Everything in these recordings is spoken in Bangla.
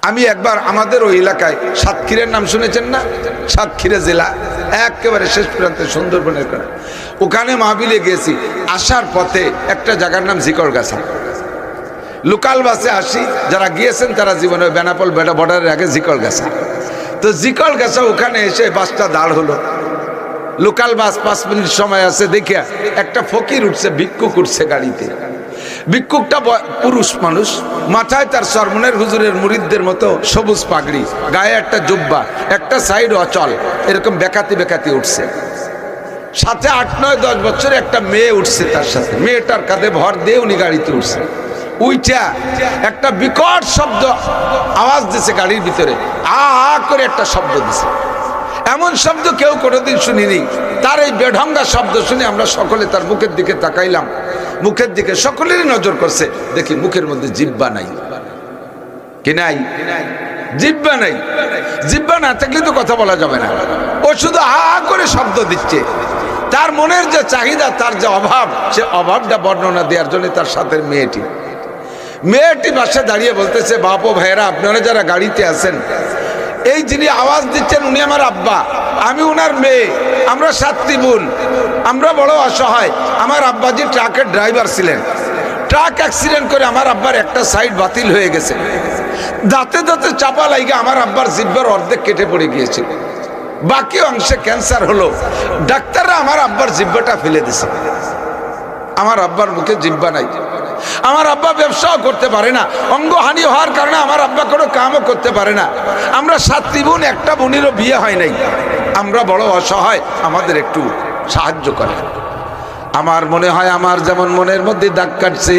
আমি একবার আমাদের ওই এলাকায় সাতক্ষীরের নাম শুনেছেন না? সাতক্ষীরা জেলা একেবারে শেষ প্রান্তে সুন্দরবনের কাছে, ওখানে মাহফিলে গিয়েছি। আসার পথে একটা জায়গার নাম জিকরগাছা। লোকাল বাসে আসি, যারা গিয়েছেন তারা জীবনে বেনাপোল বেটা বর্ডারের আগে জিকরগাছা। তো জিকরগাছা ওখানে এসে বাসটা দাঁড় হলো। লোকাল বাস 5 মিনিট সময় আছে, দেখিয়া একটা ফকির উঠছে, ভিক্ষুক উঠছে গাড়িতে। ভিক্ষুকটা পুরুষ মানুষ, মাথায় তার সরমনের হুজুরের মুরিদদের মতো সবুজ পাগড়ি, গায়ে একটা জুব্বা, একটা সাইড অচল, এরকম বেকাতি বেকাতি উঠছে। সাথে 8, 9, 10 বছর একটা মেয়ে উঠছে তার সাথে। মেয়েটার কাঁধে ভর দিয়ে উনি গাড়িতে উঠছে। উইটা একটা বিকট শব্দ আওয়াজ দিছে গাড়ির ভিতরে, আ আ করে একটা শব্দ দিছে। এমন শব্দ কেউ কোনোদিন শুনিনি। তার এই বেঢঙ্গা শব্দ শুনে আমরা সকলে তার মুখের দিকে তাকাইলাম। মুখের দিকে সকলেরই নজর করছে, দেখি মুখের মধ্যে জিহ্বা নাই। কি নাই? জিহ্বা নাই। জিহ্বা না থাকলে তো কথা বলা যাবে না। ও শুধু হা হা করে শব্দ দিচ্ছে। তার মনের যে চাহিদা, তার যে অভাব, সে অভাবটা বর্ণনা দেওয়ার জন্য তার সাথে মেয়েটি পাশে দাঁড়িয়ে বলতেছে, বাপ ও ভাইয়েরা, আপনারা যারা গাড়িতে আছেন, এই যিনি আওয়াজ দিচ্ছেন উনি আমার আব্বা, আমি উনার মেয়ে, আমরা 7টি বোন, আমরা বড় অসহায়। আমার আব্বাজি ট্রাকের ড্রাইভার ছিলেন। ট্রাক অ্যাক্সিডেন্ট করে আমার আব্বার একটা সাইড বাতিল হয়ে গেছে। দাঁতে দাঁতে চাপা লাগে আমার আব্বার জিহ্বার অর্ধেক কেটে পড়ে গিয়েছিল, বাকি অংশে ক্যান্সার হলো। ডাক্তাররা আমার আব্বার জিহ্বাটা ফেলে দিছে। আমার আব্বার মুখে জিহ্বা নাই। আমার আব্বা ব্যবসাও করতে পারে না, অঙ্গহানি হওয়ার কারণে আমার আব্বা কোনো কামও করতে পারে না। আমরা 7টি বোন, একটা বোনেরও বিয়ে হয় নাই। আমরা বড় অসহায়, আমাদের একটু সাহায্য করে। আমার মনে হয় আমার যেমন মনের মধ্যে দাগ কাটছে,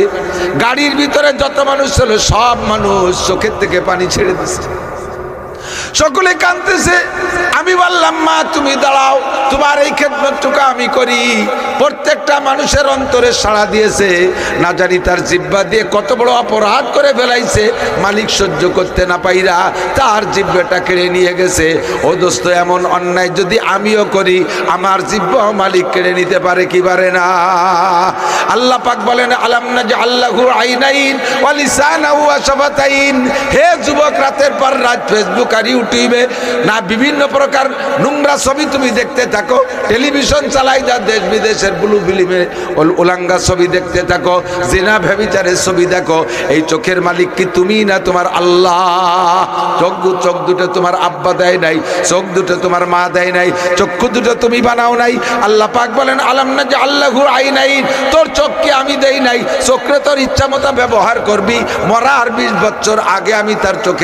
গাড়ির ভিতরে যত মানুষ ছিল সব মানুষ চোখের থেকে পানি ছেড়ে দিচ্ছে, সকলে কাঁদতেছে। আমি বললাম, মা তুমি দাঁড়াও, তোমার এই খেদমতটুকু আমি করি। প্রত্যেকটা মানুষের অন্তরে সাড়া দিয়েছে। না জানি তার জিহ্বা দিয়ে কত বড় অপরাধ করে ফেলাইছে, মালিক সহ্য করতে না পাইরা তার জিহ্বাটা কেড়ে নিয়ে গেছে। ও দোস্ত, এমন অন্যায় যদি আমিও করি, আমার জিহ্বা মালিক কেড়ে নিতে পারে কি পারে না? আল্লাহ পাক বলেন, আলাম নাজআল লাহু আইনাইন ওয়া লিসানাহু ওয়া শাফাতাইন। হে যুবক, রাতের পর রাত ফেসবুক আর ইউটিউবে না বিভিন্ন প্রকার নোংরা ছবি তুমি দেখতে থাকো, টেলিভিশন চালাই যা দেশ বিদেশের ব্লু ফিল্মে উলাঙ্গা ছবি দেখতে থাকো, জিনা ব্যভিচারের ছবি দেখো। এই চোখের মালিক কি তুমি না তোমার আল্লাহ? চোখ দুটো তোমার আব্বা দেয় নাই, চোখ দুটো তোমার মা দেয় নাই, চক্ষু দুটো তুমি বানাও নাই। আল্লাহ পাক বলেন, আলাম নাজআল লাহু আইনাইন। তোর চোখকে আমি দেই নাই, চোখে তোর ইচ্ছা মতো ব্যবহার করবি। মরার 20 বছর আগে আমি তার চোখে